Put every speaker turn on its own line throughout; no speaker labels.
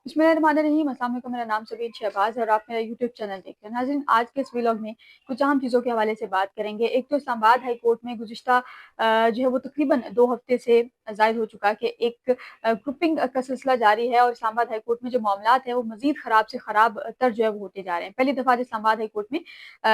बिस्मिल्लाहिर्रहमानिर्रहीम। अस्सलाम वालेकुम। मेरा नाम सबीन शहबाज है और आप मेरा यूट्यूब चैनल देख रहे हैं। नाज़रीन, आज के इस व्लॉग में कुछ अहम चीज़ों के हवाले से बात करेंगे। एक तो इस्लामाबाद हाई कोर्ट में गुज़िश्ता जो है वो तकरीबन 2 हफ्ते से ज़ायद हो चुका कि एक ग्रुपिंग का सिलसिला जारी है और इस्लामाबाद हाई कोर्ट में जो मामलात हैं वो मज़ीद ख़राब से ख़राब तर जो है वो होते जा रहे हैं। पहली दफ़ा आज इस्लामाबाद हाई कोर्ट में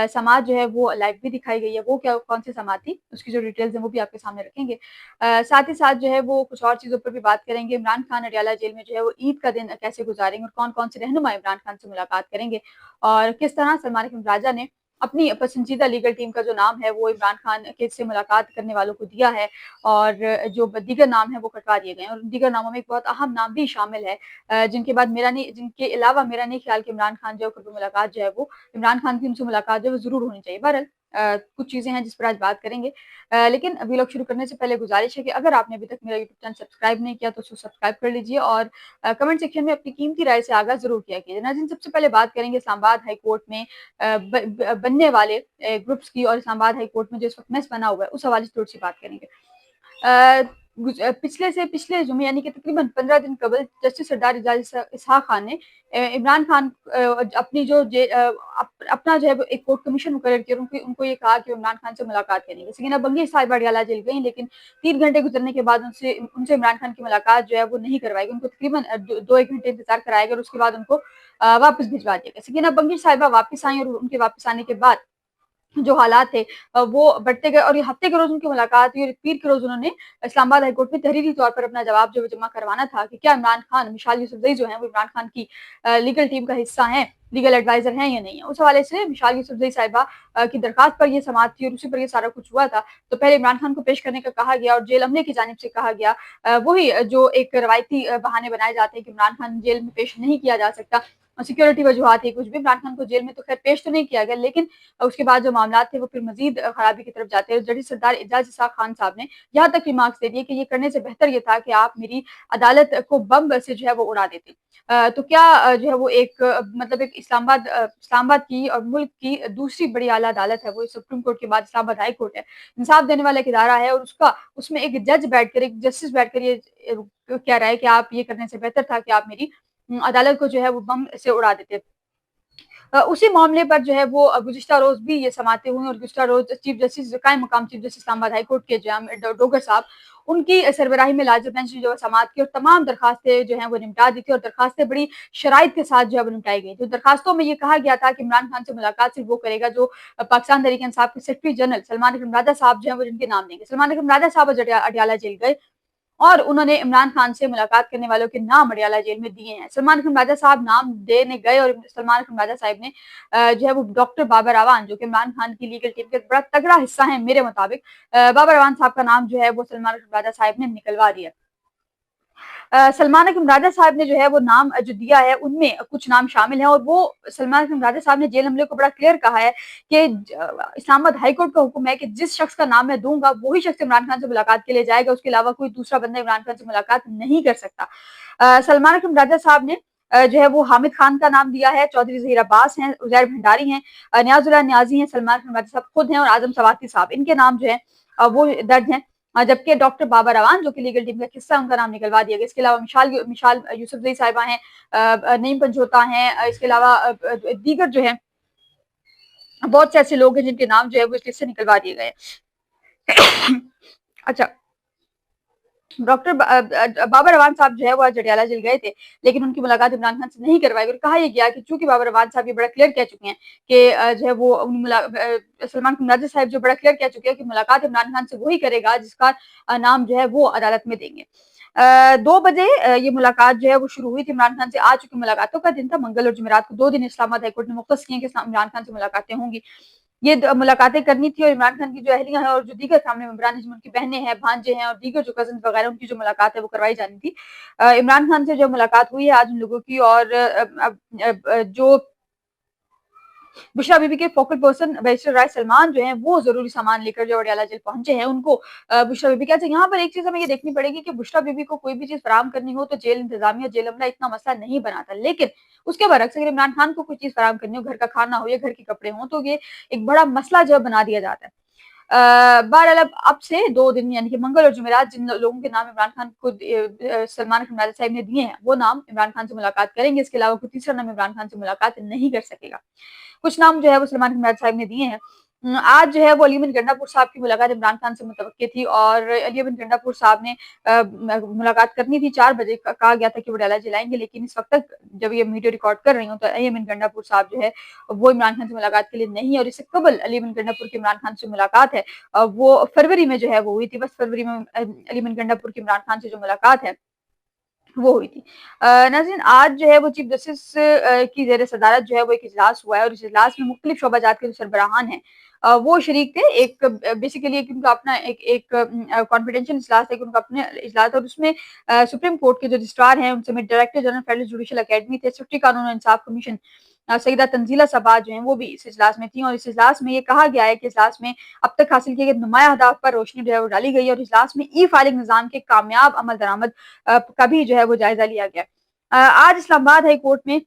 समाअत जो है वो लाइव भी दिखाई गई है। वो क्या कौन सी समाअत थी, उसकी जो डिटेल्स हैं वो भी आपके सामने रखेंगे। साथ ही साथ जो है वो कुछ और चीज़ों पर भी बात करेंगे। इमरान खान अडयाला जेल में जो है वो ईद का दिन कैसे गुजारेंगे और कौन-कौन से रहनुमा इमरान खान से मुलाकात करेंगे और किस तरह सलमान अहमद राजा ने अपनी पसंदीदा लीगल टीम का जो नाम है वो इमरान खान के से मुलाकात करने वालों को दिया है और जो दीगर नाम है वो कटवा दिए गए हैं और दीगर नामों में एक बहुत अहम नाम भी शामिल है, जिनके अलावा मेरा नहीं ख्याल कि इमरान खान जो है मुलाकात जो है वो इमरान खान की उनसे मुलाकात जो है वो ज़रूर होनी चाहिए। बहरहाल कुछ चीज़ें हैं जिस पर आज बात करेंगे। लेकिन व्लॉग शुरू करने से पहले गुजारिश है कि अगर आपने अभी तक मेरा यूट्यूब चैनल सब्सक्राइब नहीं किया तो उसको सब्सक्राइब कर लीजिए और कमेंट सेक्शन में अपनी कीमती राय से आगाह ज़रूर किया कीजिए। नाज़रीन, सबसे पहले बात करेंगे इस्लामाबाद हाई कोर्ट में बनने वाले ग्रुप्स की और इस्लामाबाद हाई कोर्ट में जो इस वक्त मेस बना हुआ है उस हवाले से थोड़ी सी बात करेंगे। पिछले जुमे यानी कि तकरीबन 15 दिन कबल जस्टिस सरदार इसहाक खान ने इमरान खान अपनी अपना जो है एक कोर्ट कमीशन मुकर्रर किया। उनको ये कहा कि इमरान खान से मुलाकात करेंगे। सकीना बंगी साहिबा अडयाला जेल गई, लेकिन 3 घंटे गुजरने के बाद उनसे उनसे इमरान खान की मुलाकात जो है वो नहीं करवाई गई। उनको तकरीबन 2-1 घंटे इंतजार कराया गया और उसके बाद उनको वापस भिजवा दिया गया। सकीना बंगी साहिबा वापस आई और उनके वापस आने के बाद जो हालात थे वो बढ़ते गए और ये हफ्ते के रोज उनकी मुलाकात हुई और पीर के रोज उन्होंने इस्लामाबाद हाई कोर्ट में तहरीरी तौर पर अपना जवाब जो जमा करवाना था कि क्या इमरान खान, मिशाल यूसुफजई जो है वो इमरान खान की लीगल टीम का हिस्सा हैं, लीगल एडवाइजर हैं या नहीं है। उस हवाले से मिशाल यूसुफजई साहिबा की दरखास्त पर ये समाअत थी और उसी पर ये सारा कुछ हुआ था। तो पहले इमरान खान को पेश करने का कहा गया और जेल अमले की जानिब से कहा गया वही जो एक रवायती बहाने बनाए जाते हैं कि इमरान खान जेल में पेश नहीं किया जा सकता, सिक्योरिटी वजूहात थी कुछ भी। इमरान खान को जेल में तो खैर पेश तो नहीं किया गया, लेकिन उसके बाद जो मामला थे वो फिर मजीद खराबी की तरफ जाते हैं। जस्टिस सरदार एजाज इसहाक खान साहब ने यहाँ तक रिमार्क्स दे दिए कि ये करने से बेहतर ये था कि आप मेरी अदालत को बम से जो है वो उड़ा देते। तो क्या जो है वो एक मतलब एक इस्लामाबाद की और मुल्क की दूसरी बड़ी आला अदालत है, वो सुप्रीम कोर्ट के बाद इस्लामाबाद हाई कोर्ट है, इंसाफ देने वाला एक इदारा है और उसका उसमें एक जज बैठकर, एक जस्टिस बैठकर ये कह रहा है कि आप ये करने से बेहतर था कि आप मेरी अदालत को जो है वो बम से उड़ा देते। उसी मामले पर जो है वो गुज़िश्ता रोज़ भी ये समातें हुई और गुज़िश्ता रोज़ चीफ जस्टिस कायम मकाम chief justice Islamabad high court के डोगर साहब, उनकी सरबराही में लाजमी बेंच ने जो है समाअत की और तमाम दरखास्तें जो हैं वो निपटा दी थी और दरखास्तें बड़ी शराइत के साथ जो है वो निपटाई गई थी। दरखास्तों में ये कहा गया था कि इमरान खान से मुलाकात सिर्फ वो करेगा जो पाकिस्तान तहरीक इंसाफ के सेक्रेटरी जनरल सलमान अकरम राजा साहब जो है वो जिनके नाम देंगे। सलमान अकरम राजा साहब अडयाला जेल गए और उन्होंने इमरान खान से मुलाकात करने वालों के नाम अडयाला जेल में दिए हैं। सलमान अकरम राजा साहब नाम देने गए और सलमान अकरम राजा साहब ने जो है वो डॉक्टर बाबर अवान, जो कि इमरान खान की लीगल टीम के बड़ा तगड़ा हिस्सा है मेरे मुताबिक, बाबर अवान साहब का नाम जो है वो सलमान अकरम राजा साहब ने निकलवा दिया। सलमान अकरम राजा साहब ने जो है वो नाम जो दिया है उनमें कुछ नाम शामिल हैं और वो सलमान अकरम राजा साहब ने जेल हमले को बड़ा क्लियर कहा है कि इस्लामाबाद हाई कोर्ट का हुक्म है कि जिस शख्स का नाम मैं दूंगा वही शख्स इमरान खान से मुलाकात के लिए जाएगा, उसके अलावा कोई दूसरा बंदा इमरान खान से मुलाकात नहीं कर सकता। सलमान अकरम राजा साहब ने जो है वो हामिद खान का नाम दिया है, चौधरी ज़हीर अब्बास हैं, उजैर भंडारी हैं, नियाजुल्लाह नियाजी हैं, सलमान अकरम राजा साहब खुद हैं और आजम सवाती साहब, इनके नाम जो है वो दर्ज हैं। जबकि डॉक्टर बाबर अवान जो कि लीगल टीम का हिस्सा, उनका नाम निकलवा दिया गया। इसके अलावा मिशाल यूसुफजई साहिबा हैं, नईम पंजोता हैं, इसके अलावा दीगर जो है बहुत से ऐसे लोग हैं जिनके नाम जो है वो इस लिस्ट से निकलवा दिए गए। अच्छा, डॉक्टर बाबर अवान साहब जो है वो आज जडियाला जेल गए थे, लेकिन उनकी मुलाकात इमरान खान से नहीं करवाई और कहा यह गया कि चूंकि बाबर अवान साहब ये बड़ा क्लियर कह चुके हैं कि जो है वो सलमान राजा साहब जो बड़ा क्लियर कह चुके हैं कि मुलाकात इमरान खान से वही करेगा जिसका नाम जो है वो अदालत में देंगे। 2 बजे ये मुलाकात जो है वो शुरू हुई थी इमरान खान से। आ चुकी मुलाकातों का दिन था मंगल और जुमेरात को 2 दिन इस्लामाबाद हाईकोर्ट ने मुख्तस किए कि इमरान खान से मुलाकातें होंगी। ये मुलाकातें करनी थी और इमरान खान की जो अहलियां हैं और जो दीगर फैमिली मेंबरान हैं, उनकी बहनें हैं, भांजे हैं और दीगर जो कजन वगैरह, उनकी जो मुलाकात है वो करवाई जानी थी। इमरान खान से जो मुलाकात हुई है आज उन लोगों की और जो बुशरा बीबी के फोकल पर्सन बैरिस्टर राय सलमान जो हैं वो जरूरी सामान लेकर जो अडयाला जेल पहुंचे हैं, उनको बुशरा बीबी कहते हैं। यहाँ पर एक चीज हमें ये देखनी पड़ेगी कि बुशरा बीबी को कोई भी चीज फराम करनी हो तो जेल इंतजामिया, जेल अमला इतना मसला नहीं बनाता, लेकिन उसके बरक्स अगर इमरान खान को कोई चीज फराम करनी हो, घर का खाना हो या घर के कपड़े हो, तो ये एक बड़ा मसला जो बना दिया जाता है। बहरहाल अब से 2 दिन यानी कि मंगल और जुमेरात जिन लोगों के नाम इमरान खान को सलमान अख्तर साहब ने दिए हैं, वो नाम इमरान खान से मुलाकात करेंगे। इसके अलावा कोई तीसरा नाम इमरान खान से मुलाकात नहीं कर सकेगा। कुछ नाम जो है वो सलमान अख्तर साहब ने दिए हैं। आज जो है वो अली अहमद गंडापुर साहब की मुलाकात इमरान खान से मुतवक्किल थी और अली अहमद गंडापुर साहब ने मुलाकात करनी थी। 4 बजे कहा गया था कि वो डाला जलाएंगे, लेकिन इस वक्त तक जब ये वीडियो रिकॉर्ड कर रही हूँ तो अली अहमद गंडापुर साहब जो है वो इमरान खान से मुलाकात के लिए नहीं है। और इससे कबल अली अहमद गंडापुर की इमरान खान से मुलाकात है, वो फरवरी में जो है वो हुई थी। बस फरवरी में अली अहमद गंडापुर की इमरान खान से जो मुलाकात है वो हुई थी। नाज़रीन, आज जो है वो चीफ जस्टिस की ज़ेर सदारत जो है वो एक इजलास हुआ है और इस इजलास में मुख्तलिफ शोबाजात के जो सरबराहान हैं वो शरीक थे। एक बेसिकली एक उनका अपना एक कॉन्फिडेंशियल इजलास है कि उनका अपने इजलास, और उसमें सुप्रीम कोर्ट के जो रजिस्ट्रार हैं उनसे director general federal judicial academy थे, सेक्रेटरी कानून और इंसाफ कमीशन सईदा तंजीला साहबा जो हैं वो भी इस इजलास में थी। और इस इजलास में ये कहा गया है कि इजलास में अब तक हासिल किए गए नुमाया अहदाफ पर रोशनी जो है वो डाली गई है और इजलास में ई फाइलिंग निज़ाम के कामयाब अमल दरामद का भी जो है वो जायजा लिया गया। आज इस्लामाबाद हाई कोर्ट में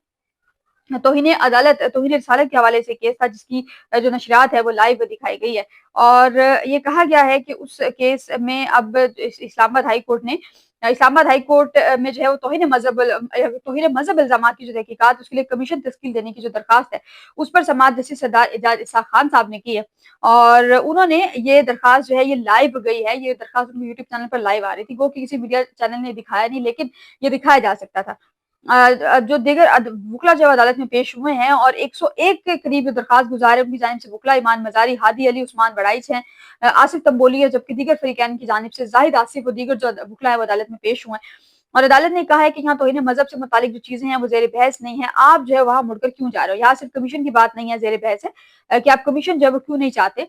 तौहीन अदालत, तौहीन रिसालत के हवाले से केस था जिसकी जो नशरियात है वो लाइव दिखाई गई है। और ये कहा गया है कि उस केस में अब इस्लामाबाद हाई कोर्ट ने इस्लामाबाद हाई कोर्ट में जो है वो तौहीन मजहब इल्जामात की जो तहकीकात उसके लिए कमीशन तश्कील देने की जो दरखास्त है उस पर समाअत जस्टिस सरदार एजाज इसहाक खान साहब ने की है। और उन्होंने ये दरखास्त जो है ये लाइव गई है, ये दरखास्त उनके यूट्यूब चैनल पर लाइव आ रही थी, वो किसी मीडिया चैनल ने दिखाया नहीं, लेकिन ये दिखाया जा सकता था। जो दीगर वकला जो अदालत में पेश हुए हैं और 101 के करीब दरखास्त गुजार है, उनकी जानिब से वकला ईमान मजारी, हादी अली, उस्मान बड़ाइच हैं, आसिफ तंबोली है, जबकि दीगर फरीकैन की जानिब से जाहिद आसिफ और दीगर जो वकला है वो अदालत में पेश हुए हैं। और अदालत ने कहा है कि यहाँ तौहीन मजहब से मुतालिक जो चीजें हैं वो जेर बहस नहीं है, आप जो है वहां मुड़कर क्यों जा रहे हो। यहाँ सिर्फ कमीशन की बात नहीं है, जेर बहस है कि आप कमीशन जो है वो क्यों नहीं चाहते।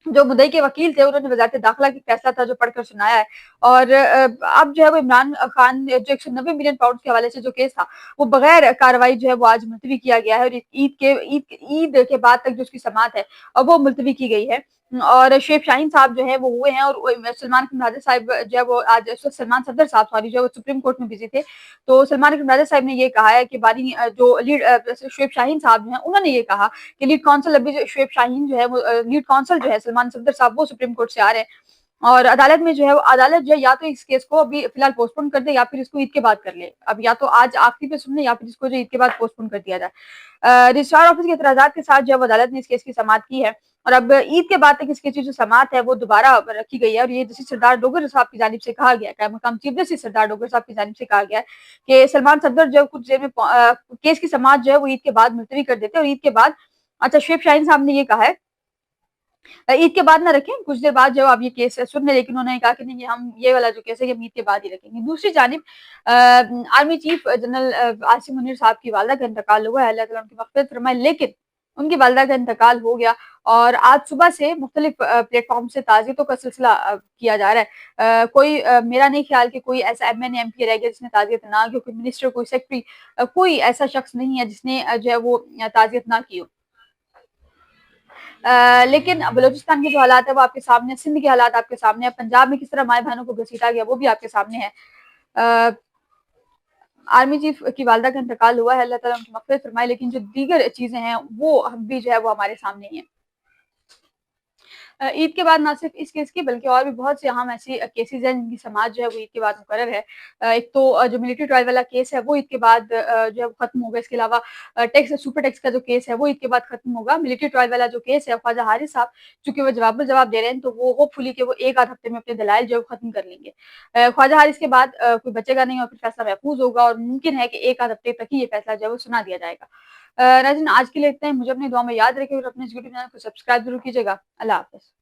जो मुद्दई के वकील थे उन्होंने वजारत दाखिला की फैसला था जो पढ़कर सुनाया है। और अब जो है वो इमरान खान जो 190 मिलियन पाउंड के हवाले से जो केस था वो बगैर कार्रवाई जो है वो आज मुलतवी किया गया है और ईद के बाद तक जो उसकी समाअत है वो मुलतवी की गई है। और शेख शाहीन साहब जो है वो हुए हैं और सलमान अख्तर साहब जो है वो आज सलमान सफदर साहब सॉरी जो है वो सुप्रीम कोर्ट में बिजी थे। तो सलमान अख्तर साहब ने ये कहा है कि बानी जो लीड शेख शाहीन साहब जो है उन्होंने ये कहा कि लीड काउंसिल अभी शुएब शाहीन जो है वो लीड काउंसिल जो है सलमान सफदर साहब वो सुप्रीम कोर्ट से आ रहे हैं और अदालत में जो है वो अदालत जो है या तो इस केस को अभी फिलहाल पोस्टपोन कर दे या फिर इसको ईद के बाद कर ले। अब या तो आज आखिरी पे सुन ले या फिर इसको जो ईद के बाद पोस्टपोन कर दिया जाए। रजिस्ट्रार ऑफिस के इतराजात के साथ जो है वो अदालत ने इस केस की समाअत की है और अब ईद के बाद तक इस केस की जो समाअत है वो दोबारा रखी गई है। और ये जस्टिस सरदार डोगर साहब की जानिब से कहा गया है, मकाम चीफ जस्टिस सरदार डोगर साहब की जानिब से कहा गया है कि सलमान सफदर जो कुछ देर में केस की समाअत जो है वो ईद के बाद मुलतवी कर देते हैं और ईद के बाद अच्छा शेख शाहीन साहब ने ये कहा है ईद के बाद ना रखें, कुछ देर बाद जो आप ये केस सुन ले, लेकिन उन्होंने कहा कि नहीं हम ये वाला जो केस है हम ईद के बाद ही रखेंगे। दूसरी जानिब army chief general Asim Munir साहब की वालदा का इंतकाल हुआ है, अल्लाह ताला उनकी मग़फ़िरत फरमाए, लेकिन उनकी वालदा का इंतकाल हो गया और आज सुबह से मुख्तलिफ प्लेटफॉर्म से ताज़ियतों का सिलसिला किया जा रहा है। कोई मेरा नहीं ख्याल कि कोई ऐसा MNA MP रह गया जिसने ताज़ियत ना की, कोई मिनिस्टर, कोई सेक्रेटरी, कोई ऐसा शख्स नहीं है जिसने जो है वो ताज़ियत ना की हो। लेकिन बलूचिस्तान के जो हालात है वो आपके सामने, सिंध के हालात आपके सामने है, पंजाब में किस तरह माए बहनों को घसीटा गया वो भी आपके सामने है। आर्मी चीफ की वालदा का इंतकाल हुआ है, अल्लाह ताला उनकी मग़फ़िरत फरमाए, लेकिन जो दीगर चीजें हैं वो हम भी जो है वो हमारे सामने ही है। ईद के बाद ना सिर्फ इस केस की बल्कि और भी बहुत से अहम ऐसी केसेस हैं जिनकी समाअत जो है वो ईद के बाद मुकर्रर है। एक तो जो मिलिट्री ट्रायल वाला केस है वो ईद के बाद जो है वो खत्म होगा। इसके अलावा टैक्स सुपर टैक्स का जो केस है वो ईद के बाद खत्म होगा। मिलिट्री ट्रायल वाला जो केस है ख्वाजा हारिस साहब चूंकि वो जवाब दे रहे हैं तो वो होपफुली कि वो एक आध हफ्ते में अपने दलाइल जो है खत्म कर लेंगे। ख्वाजा हारिस के बाद कोई बचेगा नहीं और फिर फैसला महफूज होगा और मुमकिन है कि एक आध हफ्ते तक ही ये फैसला जो है वो सुना दिया जाएगा। नाज़रीन, आज के लिए इतना ही। मुझे अपनी दुआ में याद रखें और अपने यूट्यूब चैनल को सब्सक्राइब जरूर कीजिएगा। अल्लाह हाफ़िज़।